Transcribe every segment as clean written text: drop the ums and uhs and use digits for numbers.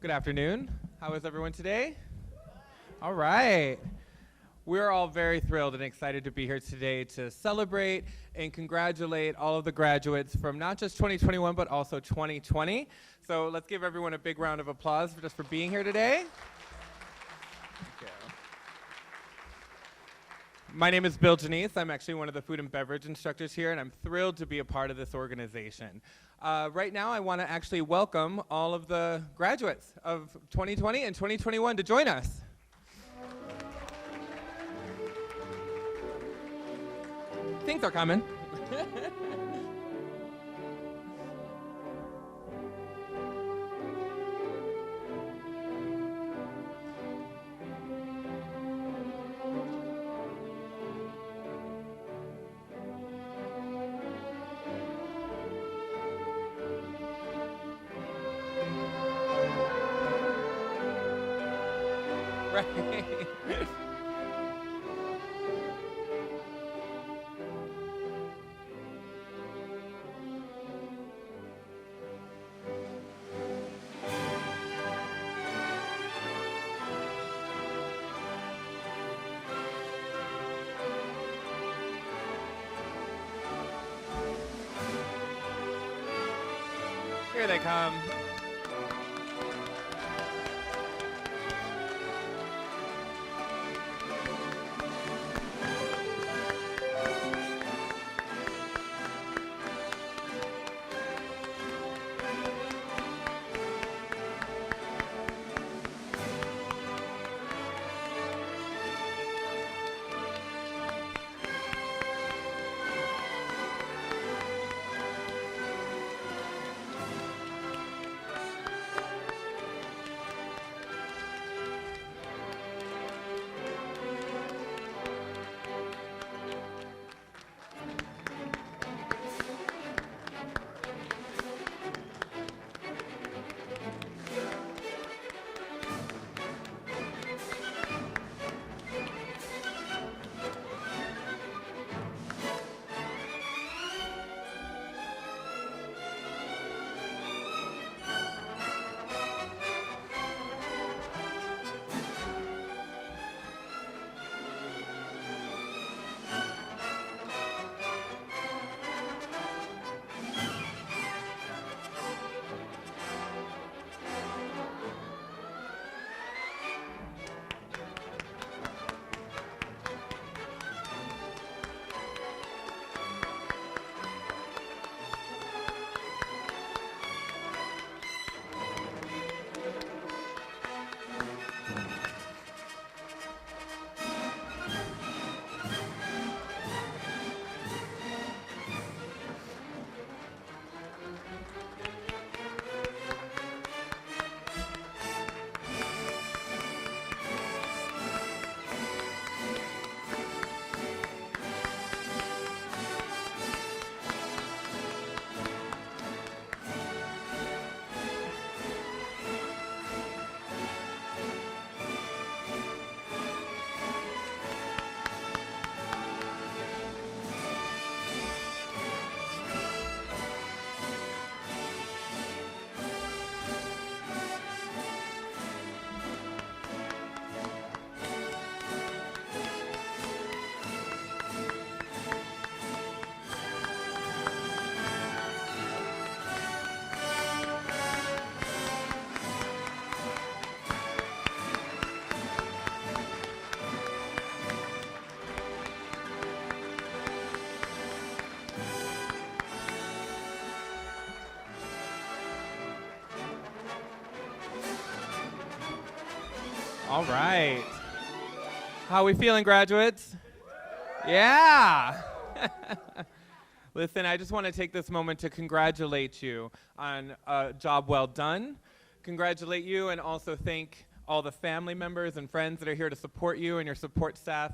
Good afternoon. How is everyone today? All right. We're all very thrilled and excited to be here today to celebrate and congratulate all of the graduates from not just 2021, but also 2020. So let's give everyone a big round of applause just for being here today. Thank you. My name is Bill Janice. I'm actually one of the food and beverage instructors here, and I'm thrilled to be a part of this organization. Right now, I want to actually welcome all of the graduates of 2020 and 2021 to join us. Things are coming. Right. Here they come. All right. How are we feeling, graduates? Yeah. Listen, I just want to take this moment to congratulate you on a job well done. Congratulate you and also thank all the family members and friends that are here to support you and your support staff.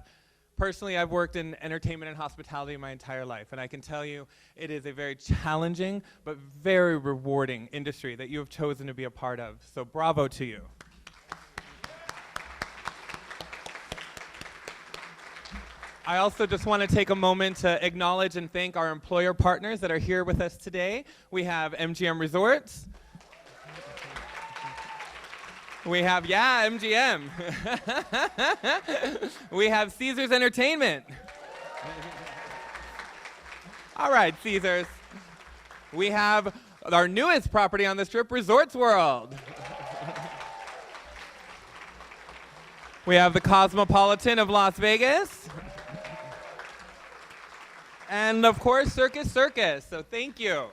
Personally, I've worked in entertainment and hospitality my entire life, and I can tell you it is a very challenging but very rewarding industry that you have chosen to be a part of. So bravo to you. I also just want to take a moment to acknowledge and thank our employer partners that are here with us today. We have MGM Resorts, We have, yeah, MGM. We have Caesars Entertainment. All right, Caesars. We have our newest property on the Strip, Resorts World. We have the Cosmopolitan of Las Vegas. And of course, Circus Circus, so thank you.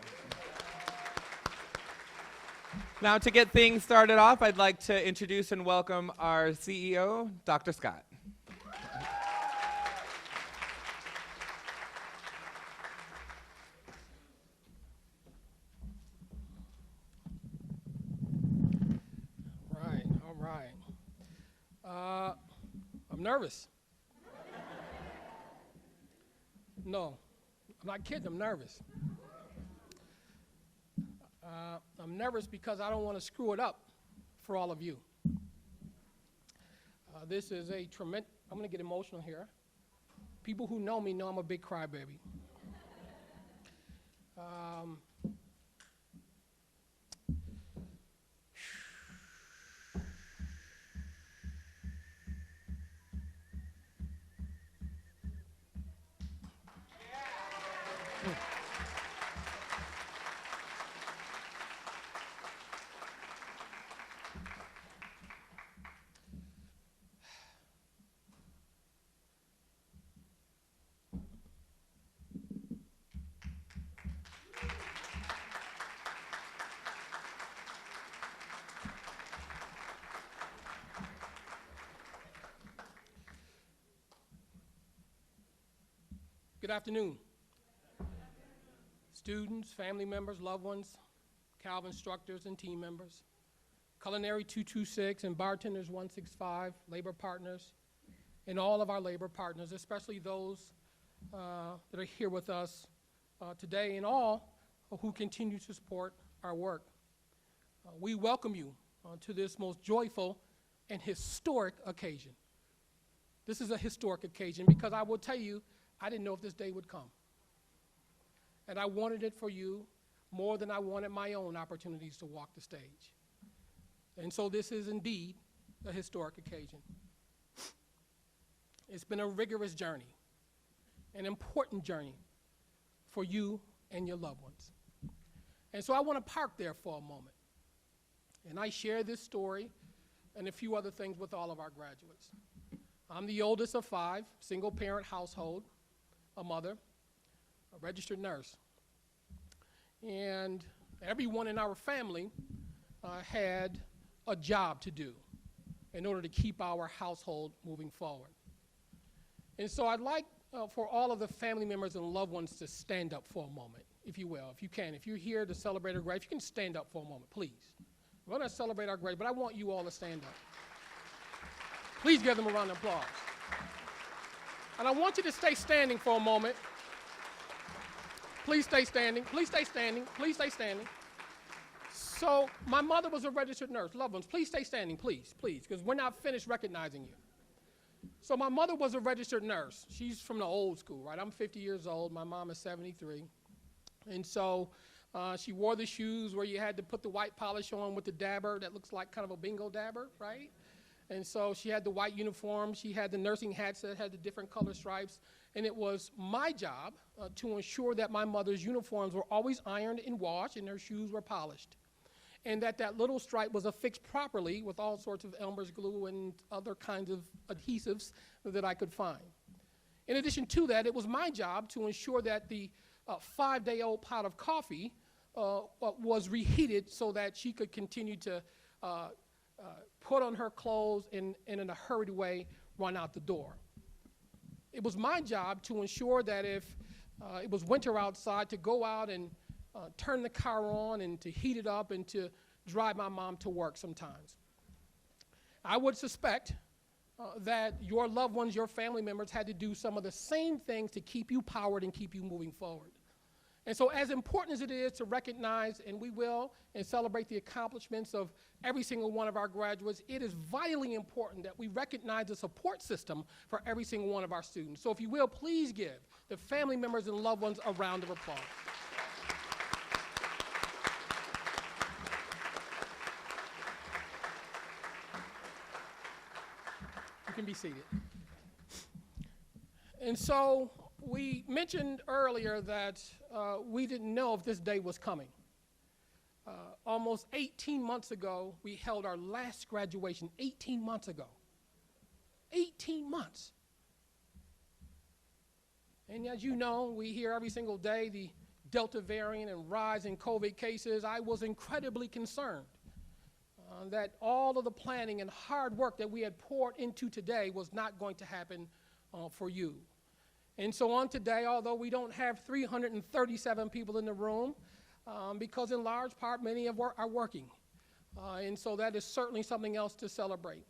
Now to get things started off, I'd like to introduce and welcome our CEO, Dr. Scott. All right. I'm nervous. No, I'm not kidding, I'm nervous. I'm nervous because I don't want to screw it up for all of you. This is a tremendous, I'm going to get emotional here. People who know me know I'm a big crybaby. Good afternoon. Students, family members, loved ones, Calvin instructors and team members, Culinary 226 and Bartenders 165, labor partners, and all of our labor partners, especially those that are here with us today, and all who continue to support our work. We welcome you to this most joyful and historic occasion. This is a historic occasion because I will tell you, I didn't know if this day would come. And I wanted it for you more than I wanted my own opportunities to walk the stage. And so this is indeed a historic occasion. It's been a rigorous journey, an important journey for you and your loved ones. And so I want to park there for a moment. And I share this story and a few other things with all of our graduates. I'm the oldest of 5, single-parent household, a mother, a registered nurse. And everyone in our family had a job to do in order to keep our household moving forward. And so I'd like for all of the family members and loved ones to stand up for a moment, if you will, if you can. If you're here to celebrate our graduate, if you can stand up for a moment, please. We're going to celebrate our graduate, but I want you all to stand up. Please give them a round of applause. And I want you to stay standing for a moment. Please stay standing. Please stay standing. Please stay standing. So my mother was a registered nurse. Loved ones, please stay standing, please, because we're not finished recognizing you. So my mother was a registered nurse. She's from the old school, right? I'm 50 years old. My mom is 73. And so she wore the shoes where you had to put the white polish on with the dabber that looks like kind of a bingo dabber, right? And so she had the white uniform. She had the nursing hats that had the different color stripes. And it was my job to ensure that my mother's uniforms were always ironed and washed and her shoes were polished. And that little stripe was affixed properly with all sorts of Elmer's glue and other kinds of adhesives that I could find. In addition to that, it was my job to ensure that the 5-day-old pot of coffee was reheated so that she could continue to put on her clothes and in a hurried way run out the door. It was my job to ensure that if it was winter outside, to go out and turn the car on and to heat it up and to drive my mom to work sometimes. I would suspect that your loved ones, your family members had to do some of the same things to keep you powered and keep you moving forward. And so as important as it is to recognize, and we will, and celebrate the accomplishments of every single one of our graduates, it is vitally important that we recognize the support system for every single one of our students. So if you will, please give the family members and loved ones a round of applause. You can be seated. And so we mentioned earlier that we didn't know if this day was coming. Almost 18 months ago, we held our last graduation, 18 months ago. 18 months. And as you know, we hear every single day the Delta variant and rise in COVID cases. I was incredibly concerned that all of the planning and hard work that we had poured into today was not going to happen for you. And so on today, although we don't have 337 people in the room, because in large part many are working. And so that is certainly something else to celebrate.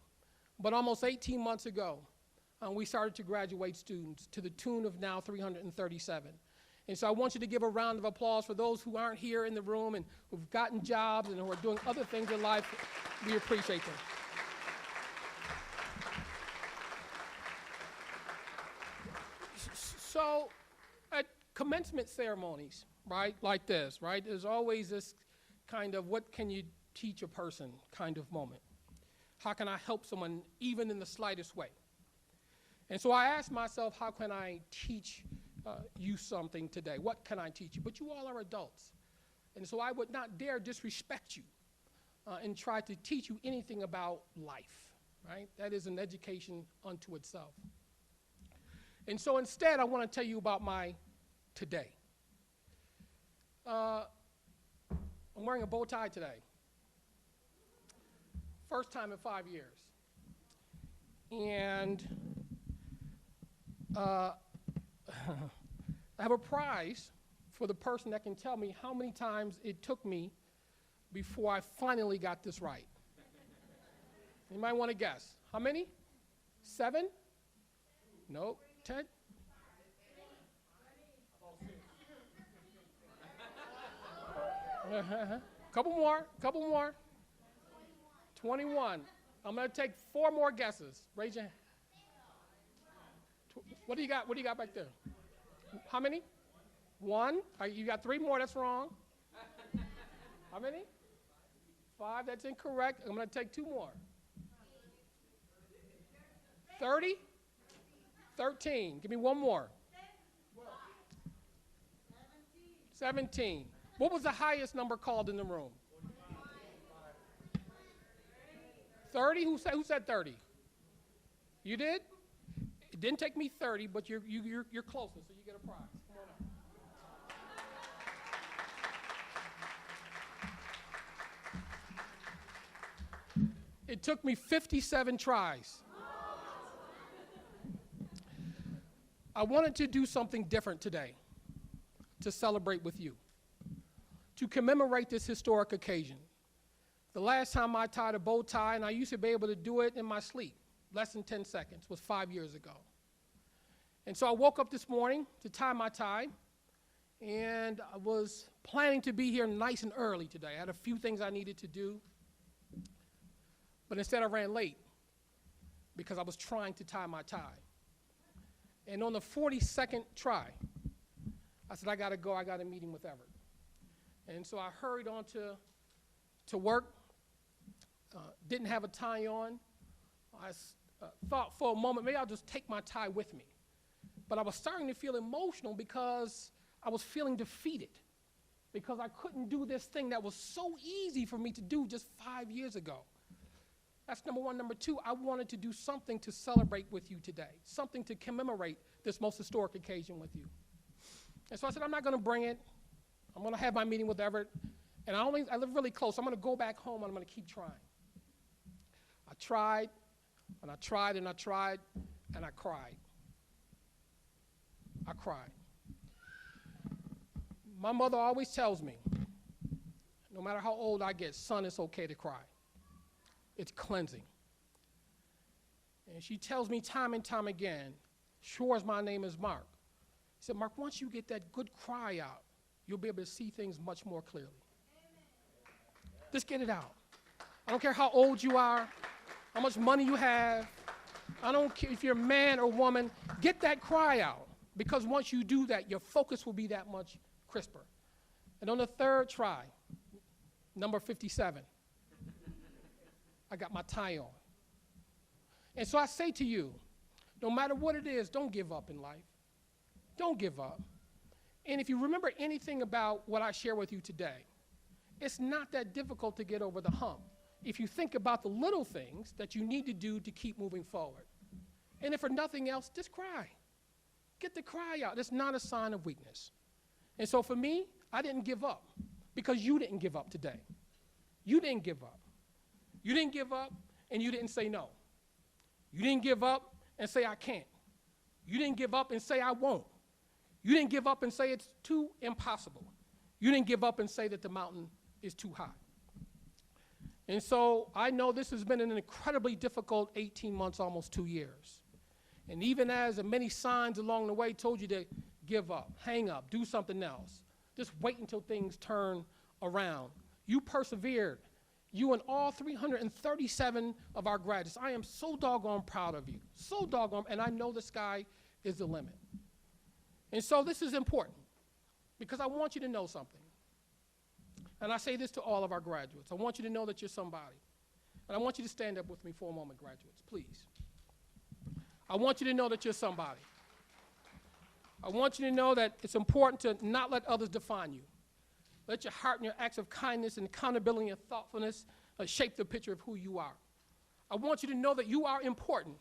But almost 18 months ago, we started to graduate students to the tune of now 337. And so I want you to give a round of applause for those who aren't here in the room and who've gotten jobs and who are doing other things in life. We appreciate them. So at commencement ceremonies, right, like this, right, there's always this kind of what can you teach a person kind of moment. How can I help someone even in the slightest way? And so I asked myself, how can I teach you something today? What can I teach you? But you all are adults. And so I would not dare disrespect you and try to teach you anything about life, right? That is an education unto itself. And so instead, I want to tell you about my today. I'm wearing a bow tie today. First time in 5 years. And I have a prize for the person that can tell me how many times it took me before I finally got this right. You might want to guess. How many? 7? Nope. 10? Couple more. 21. I'm going to take 4 more guesses. Raise your hand. What do you got? What do you got back there? How many? 1. You got 3 more. That's wrong. How many? 5. That's incorrect. I'm going to take 2 more. 30? 13. Give me 1 more. 17. What was the highest number called in the room? 30? Who said 30? You did? It didn't take me 30, but you're closest, so you get a prize. Come on up. It took me 57 tries. I wanted to do something different today to celebrate with you, to commemorate this historic occasion. The last time I tied a bow tie, and I used to be able to do it in my sleep, less than 10 seconds, was 5 years ago. And so I woke up this morning to tie my tie, and I was planning to be here nice and early today. I had a few things I needed to do, but instead I ran late because I was trying to tie my tie. And on the 42nd try, I said, I got to go. I got a meeting with Everett. And so I hurried on to work, didn't have a tie on. I thought for a moment, maybe I'll just take my tie with me. But I was starting to feel emotional because I was feeling defeated because I couldn't do this thing that was so easy for me to do just 5 years ago. That's number 1. Number 2, I wanted to do something to celebrate with you today, something to commemorate this most historic occasion with you. And so I said, I'm not going to bring it. I'm going to have my meeting with Everett. And I live really close. So I'm going to go back home and I'm going to keep trying. I tried, and I tried, and I tried, and I cried. I cried. My mother always tells me, no matter how old I get, son, it's okay to cry. It's cleansing. And she tells me time and time again, sure as my name is Mark. She said, Mark, once you get that good cry out, you'll be able to see things much more clearly. Just get it out. I don't care how old you are, how much money you have. I don't care if you're a man or woman, get that cry out. Because once you do that, your focus will be that much crisper. And on the 3rd try, number 57, I got my tie on. And so I say to you, no matter what it is, don't give up in life. Don't give up. And if you remember anything about what I share with you today, it's not that difficult to get over the hump if you think about the little things that you need to do to keep moving forward. And if for nothing else, just cry. Get the cry out. It's not a sign of weakness. And so for me, I didn't give up because you didn't give up today. You didn't give up. You didn't give up and you didn't say no. You didn't give up and say I can't. You didn't give up and say I won't. You didn't give up and say it's too impossible. You didn't give up and say that the mountain is too high. And so I know this has been an incredibly difficult 18 months, almost 2 years. And even as many signs along the way told you to give up, hang up, do something else, just wait until things turn around, you persevered. You and all 337 of our graduates, I am so doggone proud of you, so doggone, and I know the sky is the limit. And so this is important because I want you to know something. And I say this to all of our graduates. I want you to know that you're somebody. And I want you to stand up with me for a moment, graduates, please. I want you to know that you're somebody. I want you to know that it's important to not let others define you. Let your heart and your acts of kindness and accountability and thoughtfulness shape the picture of who you are. I want you to know that you are important.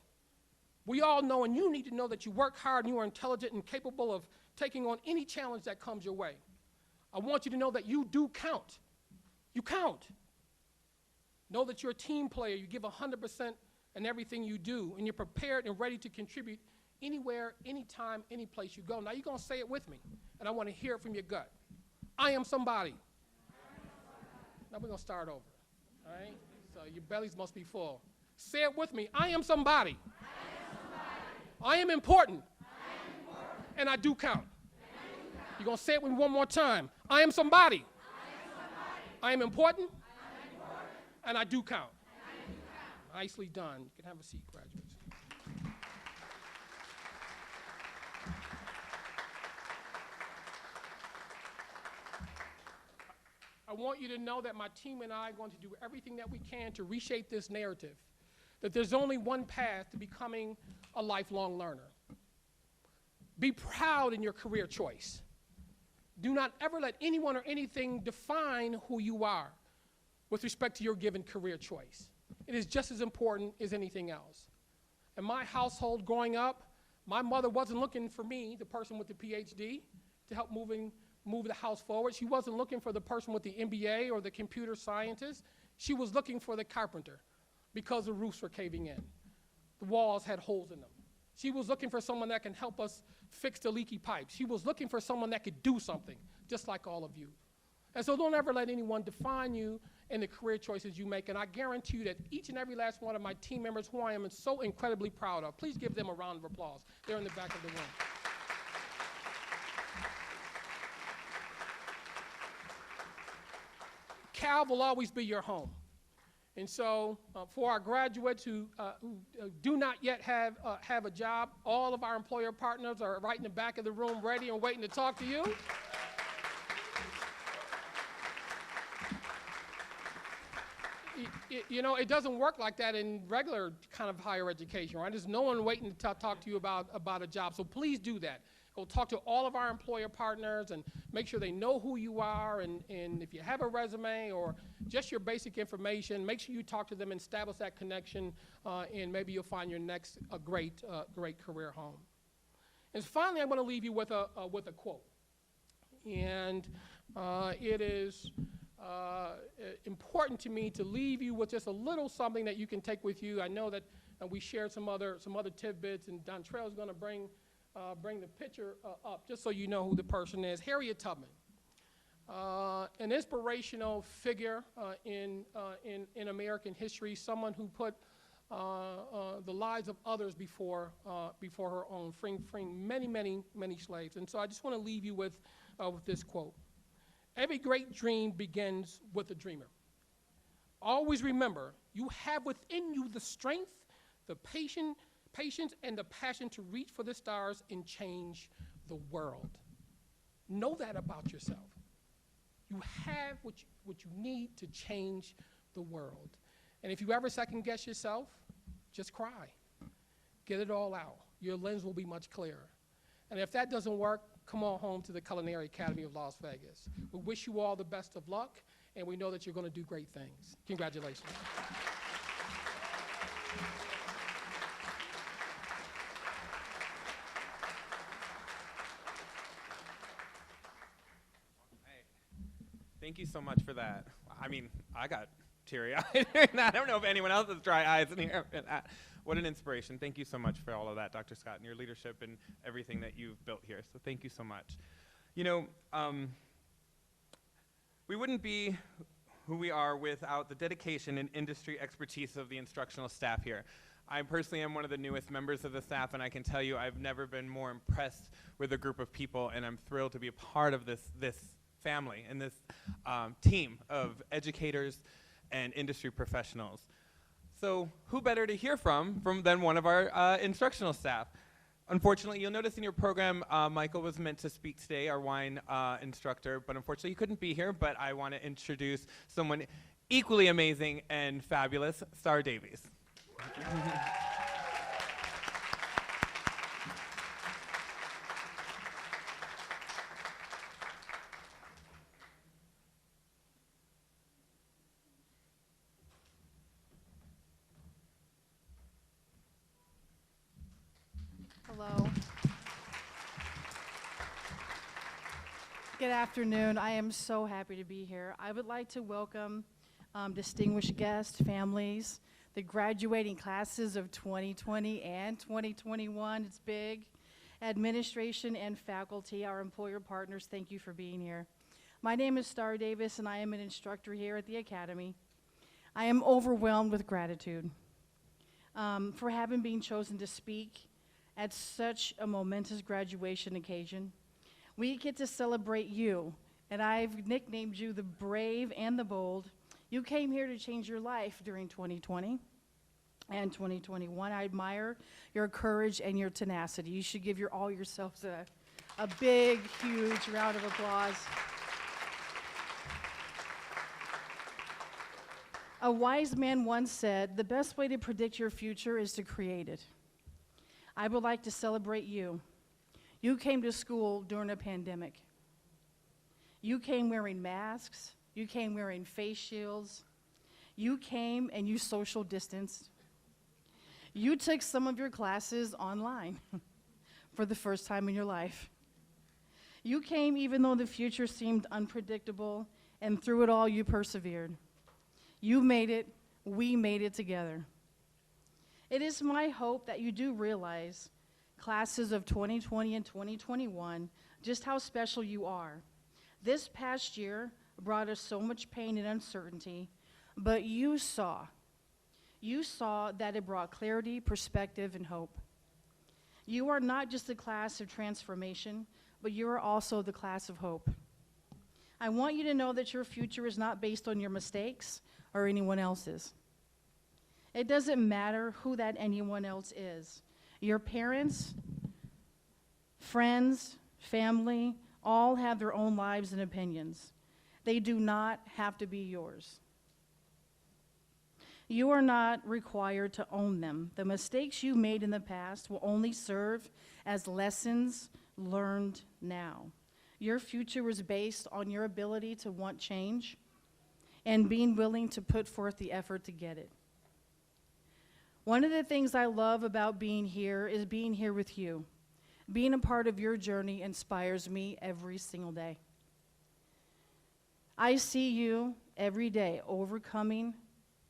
We all know, and you need to know, that you work hard and you are intelligent and capable of taking on any challenge that comes your way. I want you to know that you do count. You count. Know that you're a team player. You give 100% in everything you do, and you're prepared and ready to contribute anywhere, anytime, any place you go. Now you're going to say it with me, and I want to hear it from your gut. I am somebody. Now we're going to start over, all right? So your bellies must be full. Say it with me. I am somebody. I am important. And I do count. You're going to say it with me one more time. I am somebody. I am important. And I do count. Nicely done. You can have a seat, graduates. I want you to know that my team and I are going to do everything that we can to reshape this narrative, that there's only one path to becoming a lifelong learner. Be proud in your career choice. Do not ever let anyone or anything define who you are with respect to your given career choice. It is just as important as anything else. In my household growing up, my mother wasn't looking for me, the person with the PhD, to help move the house forward. She wasn't looking for the person with the MBA or the computer scientist. She was looking for the carpenter because the roofs were caving in. The walls had holes in them. She was looking for someone that can help us fix the leaky pipes. She was looking for someone that could do something, just like all of you. And so don't ever let anyone define you in the career choices you make. And I guarantee you that each and every last one of my team members, who I am so incredibly proud of, please give them a round of applause. They're in the back of the room. Cal will always be your home. And so for our graduates who do not yet have a job, all of our employer partners are right in the back of the room ready and waiting to talk to you. You know, it doesn't work like that in regular kind of higher education, right? There's no one waiting to talk to you about a job. So please do that. Go talk to all of our employer partners and make sure they know who you are. And if you have a resume or just your basic information, make sure you talk to them and establish that connection, and maybe you'll find your next great career home. And finally, I'm going to leave you with a quote. And it is important to me to leave you with just a little something that you can take with you. I know that we shared some other tidbits, and Dontrell is going to bring the picture up just so you know who the person is. Harriet Tubman, an inspirational figure in American history, someone who put the lives of others before her own, freeing many slaves. And so I just want to leave you with this quote. Every great dream begins with a dreamer. Always remember, you have within you the strength, the patience, and the passion to reach for the stars and change the world. Know that about yourself. You have what you need to change the world. And if you ever second guess yourself, just cry. Get it all out. Your lens will be much clearer. And if that doesn't work, come on home to the Culinary Academy of Las Vegas. We wish you all the best of luck, and we know that you're going to do great things. Congratulations. Thank you so much for that. I mean, I got teary-eyed. I don't know if anyone else has dry eyes in here. What an inspiration. Thank you so much for all of that, Dr. Scott, and your leadership and everything that you've built here. So thank you so much. You know, we wouldn't be who we are without the dedication and industry expertise of the instructional staff here. I personally am one of the newest members of the staff, and I can tell you I've never been more impressed with a group of people, and I'm thrilled to be a part of this family and this team of educators and industry professionals. So who better to hear from than one of our instructional staff? Unfortunately, you'll notice in your program, Michael was meant to speak today, our wine instructor, but unfortunately he couldn't be here, but I want to introduce someone equally amazing and fabulous, Star Davies. Hello. Good afternoon. I am so happy to be here. I would like to welcome distinguished guests, families, the graduating classes of 2020 and 2021. It's big. Administration and faculty, our employer partners, thank you for being here. My name is Star Davis, and I am an instructor here at the Academy. I am overwhelmed with gratitude for having been chosen to speak at such a momentous graduation occasion. We get to celebrate you, and I've nicknamed you the brave and the bold. You came here to change your life during 2020 and 2021. I admire your courage and your tenacity. You should give all yourselves a big, huge round of applause. A wise man once said, "The best way to predict your future is to create it." I would like to celebrate you. You came to school during a pandemic. You came wearing masks. You came wearing face shields. You came and you social distanced. You took some of your classes online for the first time in your life. You came even though the future seemed unpredictable, and through it all you persevered. You made it. We made it together. It is my hope that you do realize, classes of 2020 and 2021, just how special you are. This past year brought us so much pain and uncertainty, but you saw that it brought clarity, perspective, and hope. You are not just a class of transformation, but you are also the class of hope. I want you to know that your future is not based on your mistakes or anyone else's. It doesn't matter who that anyone else is. Your parents, friends, family, all have their own lives and opinions. They do not have to be yours. You are not required to own them. The mistakes you made in the past will only serve as lessons learned now. Your future is based on your ability to want change and being willing to put forth the effort to get it. One of the things I love about being here is being here with you. Being a part of your journey inspires me every single day. I see you every day overcoming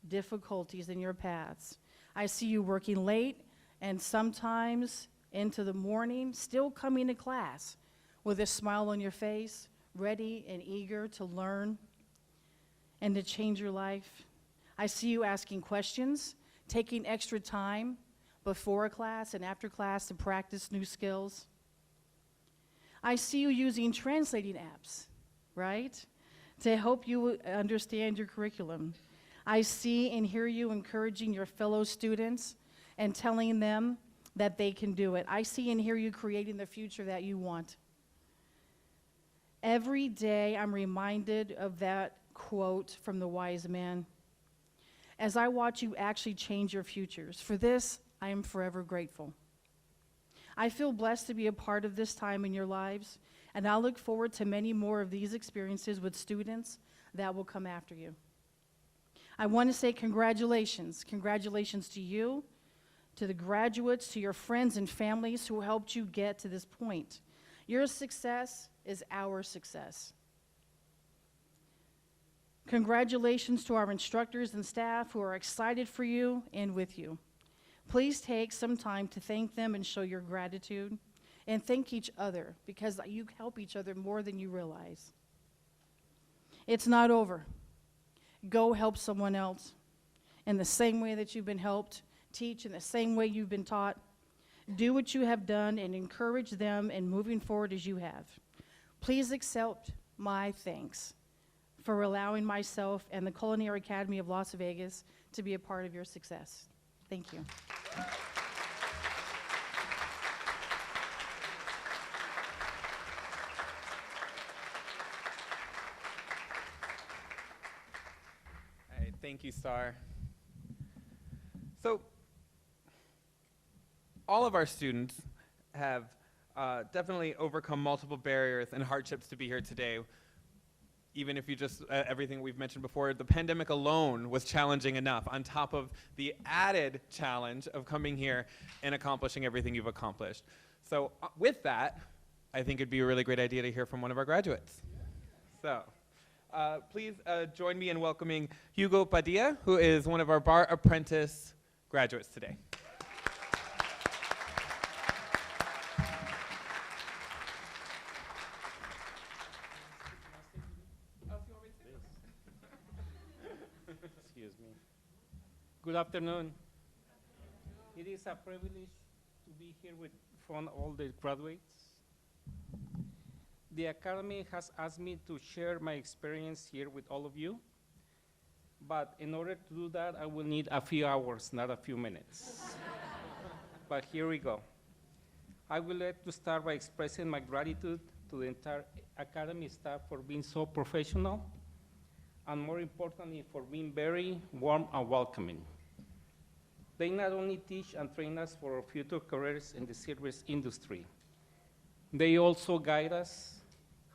difficulties in your paths. I see you working late and sometimes into the morning, still coming to class with a smile on your face, ready and eager to learn and to change your life. I see you asking questions, taking extra time before a class and after class to practice new skills. I see you using translating apps, right, to help you understand your curriculum. I see and hear you encouraging your fellow students and telling them that they can do it. I see and hear you creating the future that you want. Every day I'm reminded of that quote from the wise man. As I watch you actually change your futures. For this, I am forever grateful. I feel blessed to be a part of this time in your lives, and I look forward to many more of these experiences with students that will come after you. I want to say congratulations. Congratulations to you, to the graduates, to your friends and families who helped you get to this point. Your success is our success. Congratulations to our instructors and staff who are excited for you and with you. Please take some time to thank them and show your gratitude, and thank each other, because you help each other more than you realize. It's not over. Go help someone else in the same way that you've been helped. Teach in the same way you've been taught. Do what you have done and encourage them in moving forward as you have. Please accept my thanks for allowing myself and the Culinary Academy of Las Vegas to be a part of your success. Thank you. All right, thank you, Star. So, all of our students have definitely overcome multiple barriers and hardships to be here today. Even if you just, everything we've mentioned before, the pandemic alone was challenging enough, on top of the added challenge of coming here and accomplishing everything you've accomplished. So with that, I think it'd be a really great idea to hear from one of our graduates. So please join me in welcoming Hugo Padilla, who is one of our bar apprentice graduates today. Excuse me. Good afternoon. It is a privilege to be here with from all the graduates. The Academy has asked me to share my experience here with all of you, but in order to do that, I will need a few hours, not a few minutes. But here we go. I would like to start by expressing my gratitude to the entire Academy staff for being so professional, and more importantly, for being very warm and welcoming. They not only teach and train us for our future careers in the service industry, they also guide us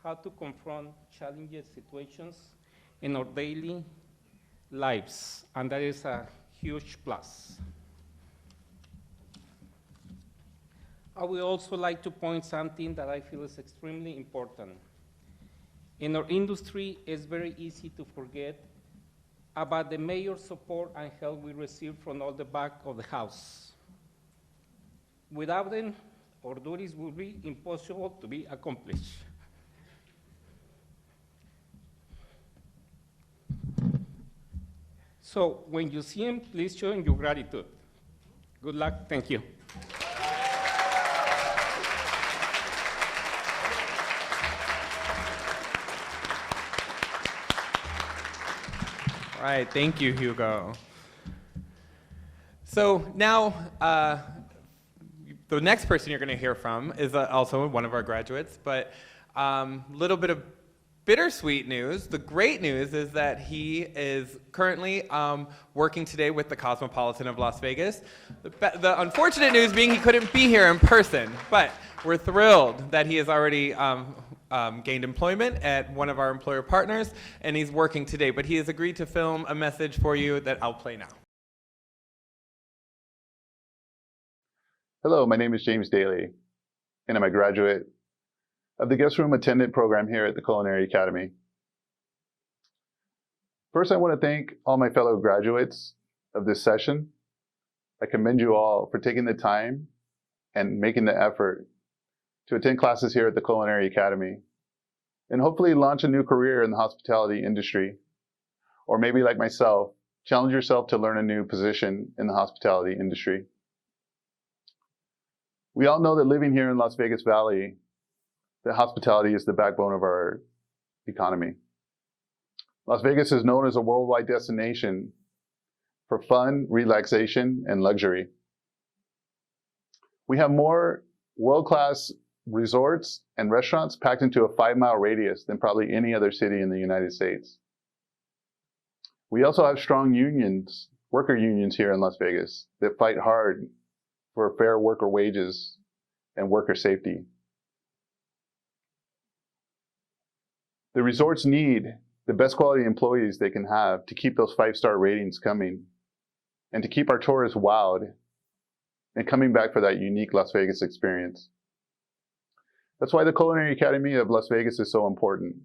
how to confront challenging situations in our daily lives, and that is a huge plus. I would also like to point something that I feel is extremely important. In our industry, it's very easy to forget about the major support and help we receive from all the back of the house. Without them, our duties would be impossible to be accomplished. So when you see him, please show him your gratitude. Good luck, thank you. All right, thank you, Hugo. So now, the next person you're going to hear from is also one of our graduates, but a little bit of bittersweet news. The great news is that he is currently working today with the Cosmopolitan of Las Vegas. The unfortunate news being he couldn't be here in person, but we're thrilled that he has already gained employment at one of our employer partners, and he's working today, but he has agreed to film a message for you that I'll play now. Hello, my name is James Daly, and I'm a graduate of the Guest Room Attendant program here at the Culinary Academy. First, I want to thank all my fellow graduates of this session. I commend you all for taking the time and making the effort to attend classes here at the Culinary Academy and hopefully launch a new career in the hospitality industry. Or maybe like myself, challenge yourself to learn a new position in the hospitality industry. We all know that living here in Las Vegas Valley, that hospitality is the backbone of our economy. Las Vegas is known as a worldwide destination for fun, relaxation, and luxury. We have more world-class resorts and restaurants packed into a 5-mile radius than probably any other city in the United States. We also have strong unions, worker unions here in Las Vegas that fight hard for fair worker wages and worker safety. The resorts need the best quality employees they can have to keep those 5-star ratings coming and to keep our tourists wowed and coming back for that unique Las Vegas experience. That's why the Culinary Academy of Las Vegas is so important.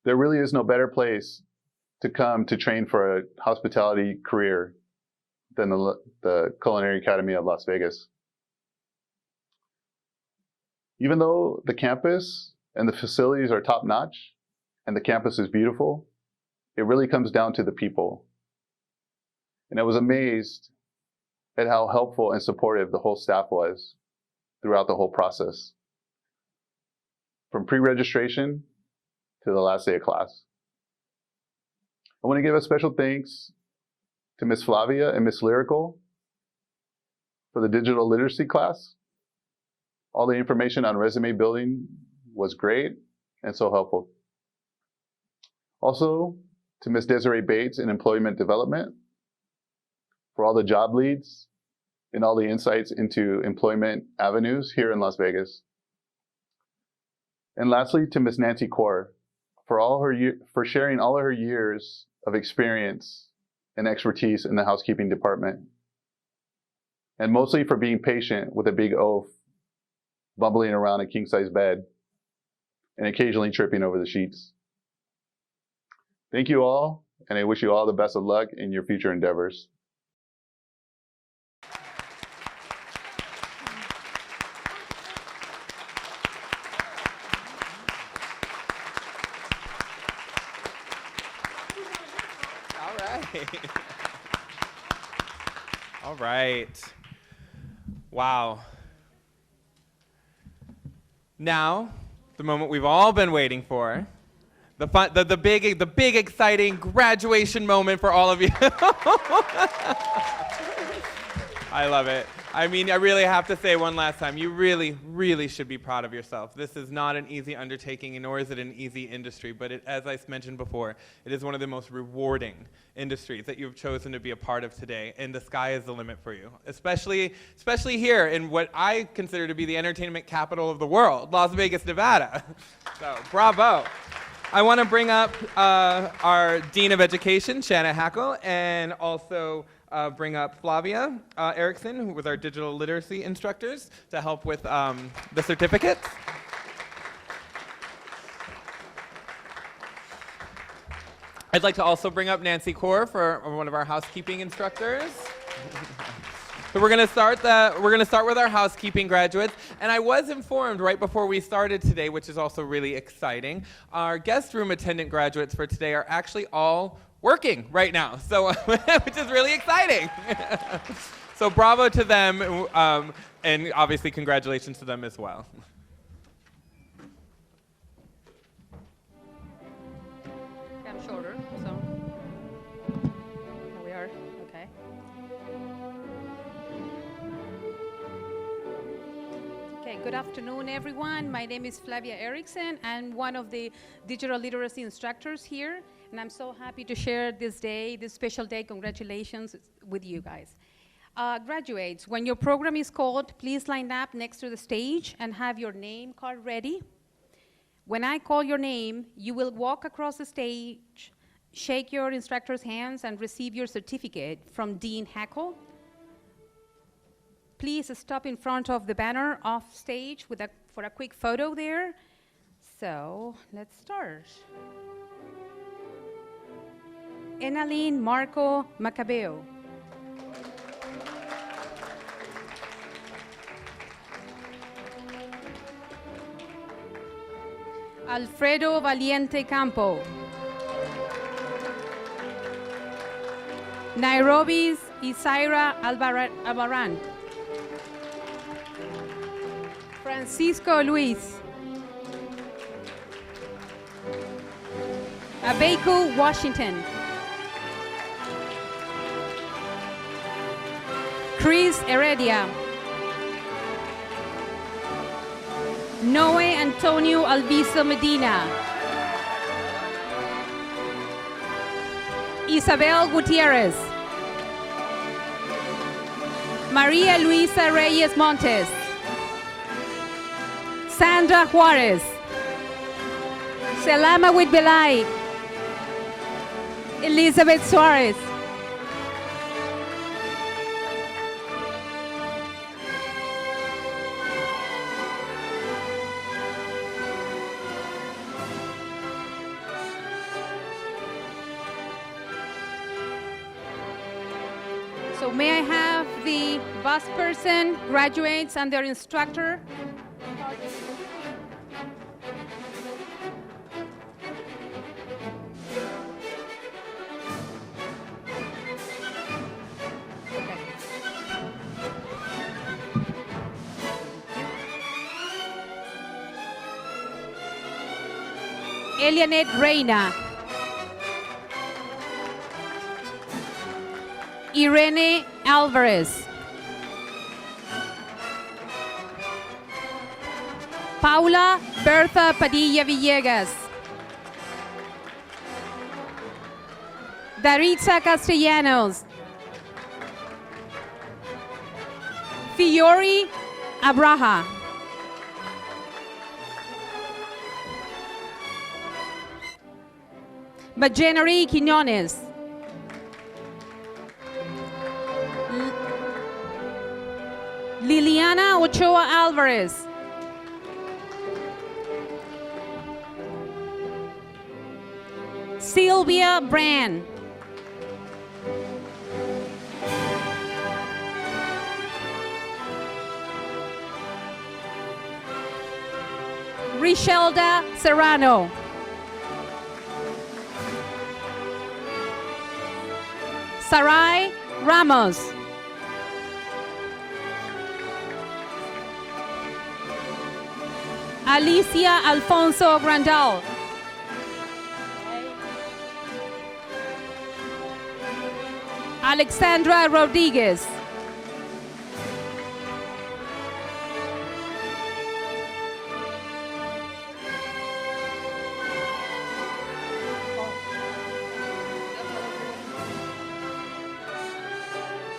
There really is no better place to come to train for a hospitality career than the Culinary Academy of Las Vegas. Even though the campus and the facilities are top-notch and the campus is beautiful, it really comes down to the people. And I was amazed at how helpful and supportive the whole staff was throughout the whole process, from pre-registration to the last day of class. I want to give a special thanks to Miss Flavia and Miss Lyrical for the digital literacy class. All the information on resume building was great and so helpful. Also, to Miss Desiree Bates in employment development for all the job leads and all the insights into employment avenues here in Las Vegas. And lastly, to Miss Nancy Kaur for sharing all of her years of experience and expertise in the housekeeping department. And mostly for being patient with a big oaf, bumbling around a king-size bed, and occasionally tripping over the sheets. Thank you all, and I wish you all the best of luck in your future endeavors. All right. All right. Wow. Now, the moment we've all been waiting for, the big exciting graduation moment for all of you. I love it. I mean, I really have to say one last time, you really, really should be proud of yourself. This is not an easy undertaking, nor is it an easy industry, but as I mentioned before, it is one of the most rewarding industries that you've chosen to be a part of today, and the sky is the limit for you, especially here in what I consider to be the entertainment capital of the world, Las Vegas, Nevada. So, bravo. I want to bring up our Dean of Education, Shanna Hackle, and also bring up Flavia Erickson, who was our digital literacy instructors, to help with the certificates. I'd like to also bring up Nancy Kaur for one of our housekeeping instructors. So we're going to start with our housekeeping graduates, and I was informed right before we started today, which is also really exciting, our guest room attendant graduates for today are actually all working right now, so which is really exciting. So bravo to them, and obviously congratulations to them as well. I'm shorter, so here we are. Okay. Okay, good afternoon, everyone. My name is Flavia Erickson. I'm one of the digital literacy instructors here, and I'm so happy to share this day, this special day. Congratulations with you guys. Graduates, when your program is called, please line up next to the stage and have your name card ready. When I call your name, you will walk across the stage, shake your instructor's hands, and receive your certificate from Dean Hackle. Please stop in front of the banner off stage for a quick photo there. So let's start. Enaline Marco Macabeo. Alfredo Valiente Campo. Nairobi's Isaira Albaran. Francisco Luis. Abeku Washington. Chris Heredia. Noe Antonio Alviso Medina. Isabel Gutierrez. Maria Luisa Reyes Montes. Sandra Juarez. Selama Whitbelay. Elizabeth Suarez. So may I have the bus person, graduates, and their instructor? Elianet Reina. Irene Alvarez. Paula Bertha Padilla Villegas. Daritza Castellanos. Fiori Abraha. Majenary Quinones. Liliana Ochoa Alvarez. Sylvia Brand. Richelda Serrano. Sarai Ramos. Alicia Alfonso Grandal. Alexandra Rodriguez.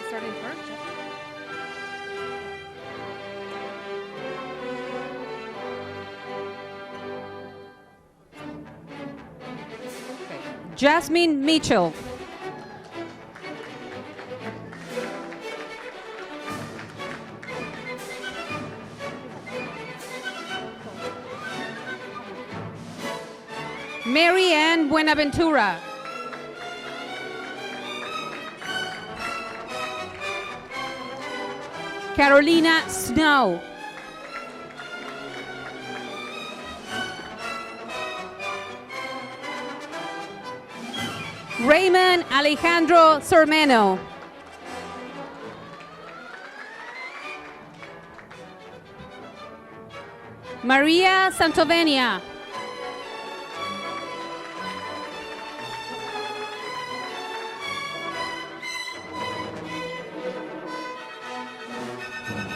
Starting first. Jasmine Mitchell. Mary Ann Buenaventura. Carolina Snow. Raymond Alejandro Sormeno. Maria Santovenia.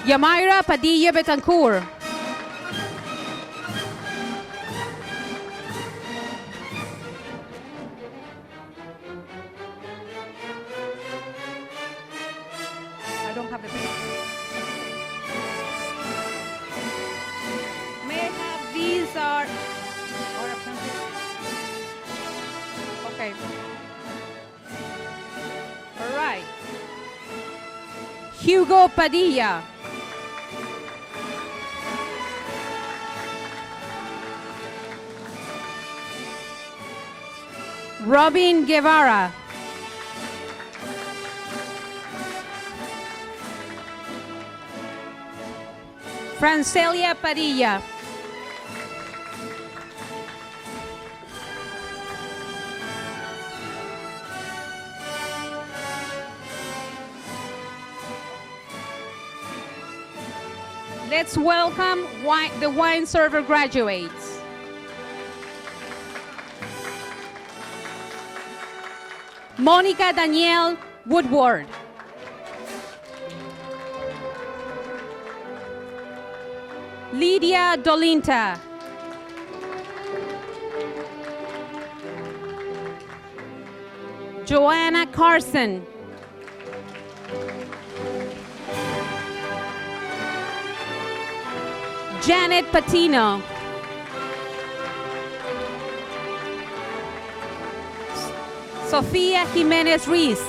Yamaira Padilla Betancourt. I don't have the paper. May I have these are okay. All right. Hugo Padilla. Robin Guevara. Francelia Padilla. Let's welcome the wine server graduates. Monica Danielle Woodward. Lydia Dolinta. Joanna Carson. Janet Patino. Sofia Jimenez Ruiz.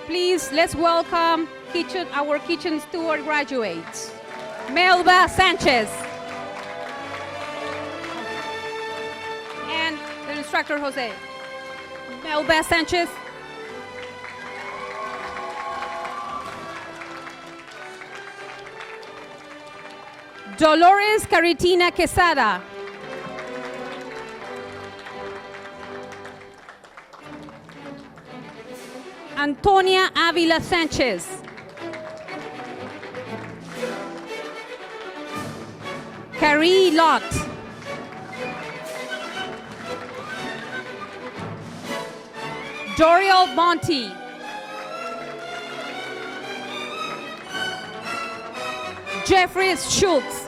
Please, let's welcome our kitchen steward graduates. Melba Sanchez. And the instructor, Jose. Melba Sanchez. Dolores Caritina Quesada. Antonia Avila Sanchez. Carrie Lott. Doriel Monti. Jeffrey Schultz.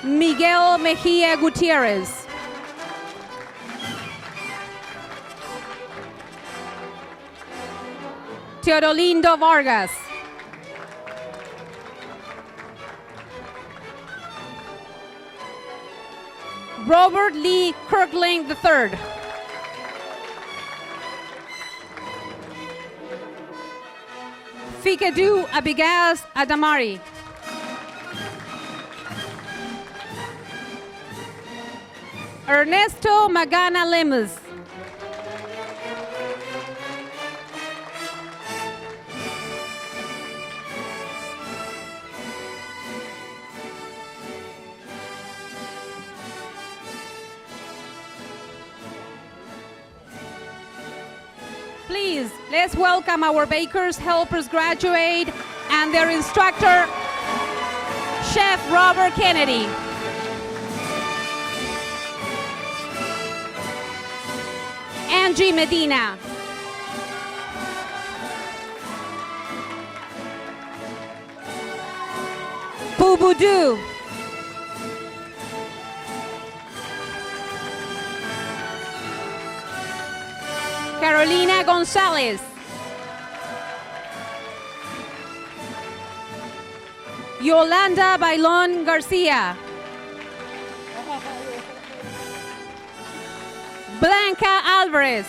Miguel Mejia Gutierrez. Teodolindo Vargas. Robert Lee Kirkling III. Fikadu Abigaz Adamari. Ernesto Magana Lemus. Please, let's welcome our bakers, helpers, graduate, and their instructor, Chef Robert Kennedy. Angie Medina. Bubudu. Carolina Gonzalez. Yolanda Bailon Garcia. Blanca Alvarez.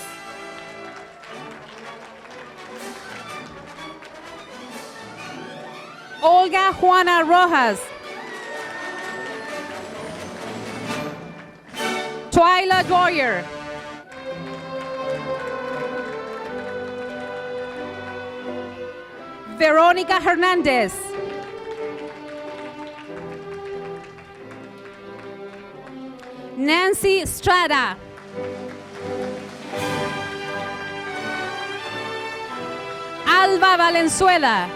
Olga Juana Rojas. Twyla Dwyer. Veronica Hernandez. Nancy Strada. Alba Valenzuela.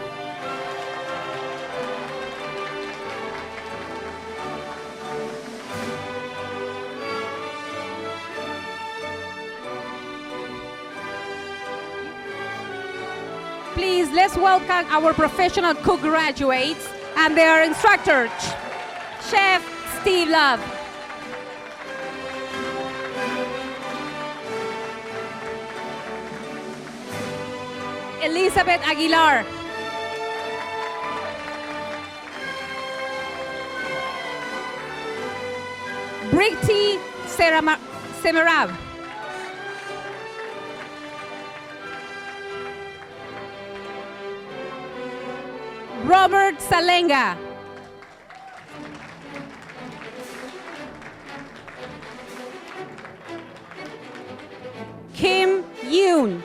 Please, let's welcome our professional cook graduates and their instructor, Chef Steve Love. Elizabeth Aguilar. Bricti Semerav. Robert Salenga. Kim Yoon.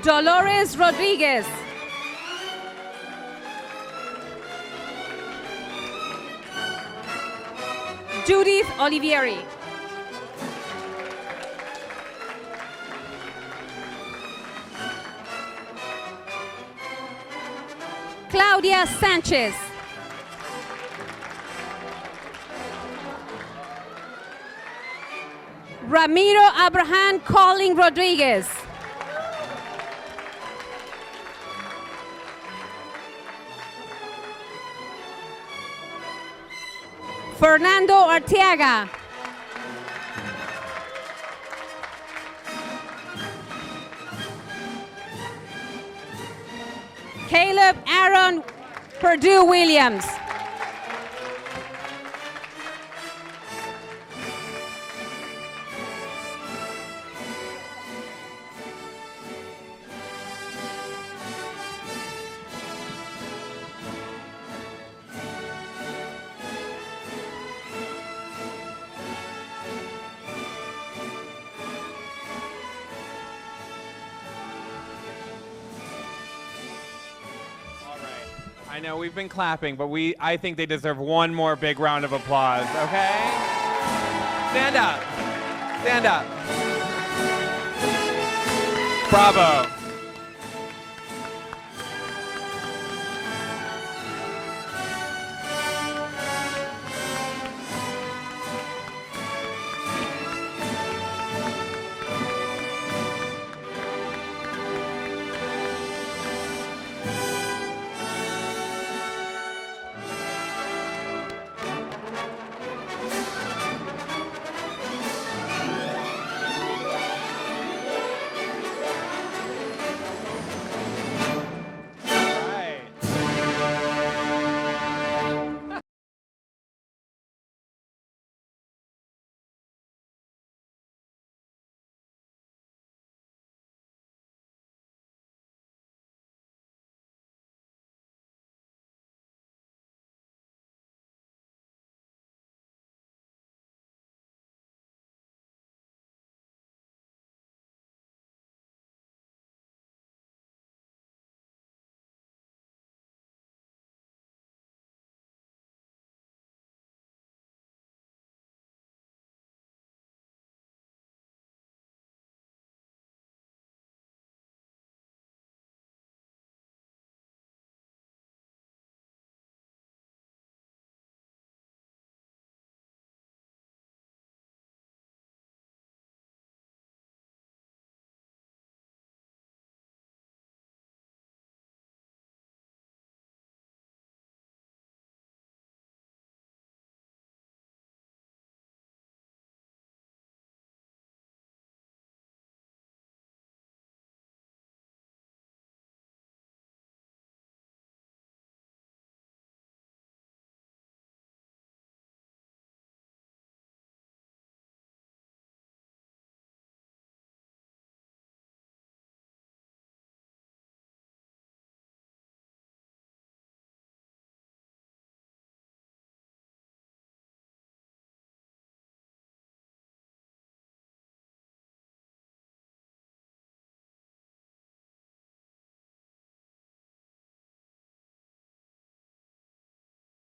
Dolores Rodriguez. Judith Olivieri. Claudia Sanchez. Ramiro Abraham Colling Rodriguez. Fernando Arteaga. Caleb Aaron Purdue Williams. I know we've been clapping, but I think they deserve one more big round of applause, okay? Stand up. Stand up. Bravo.